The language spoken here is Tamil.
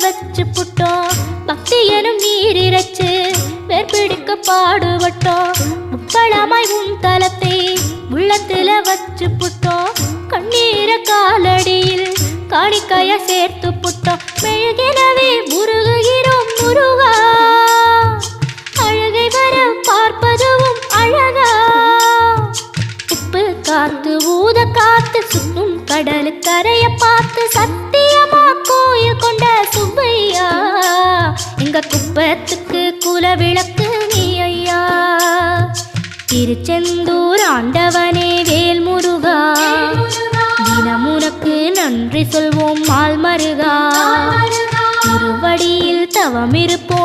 வச்சு புட்டோம் பக்தி எனும் நீர் இறைச்சு வேர்பிடிக்க பாடுபட்டோம் முப்பழமாய் உன் தலத்தை உள்ளத்துல வச்சு புட்டோம் கண்ணீர காலடியில் காணிக்கைய சேர்த்து புட்டோம் மெழுகினவே முருகுகிறோம் முருகா அழகை வர பார்ப்பதுவும் அழகா உப்பு காத்து ஊத காத்து சுற்றும் கடலு கரைய பார்த்து சத்தியமா கோயில் கொண்ட சுப்பையா எங்க குப்பத்துக்கு குல விளக்கு நீ ஐயா திருச்செந்தூர் ஆண்டவனே வேல் முருகா தினம் உனக்கு நன்றி சொல்வோம் மால் மருகா திருவடியில் தவம் இருப்போம்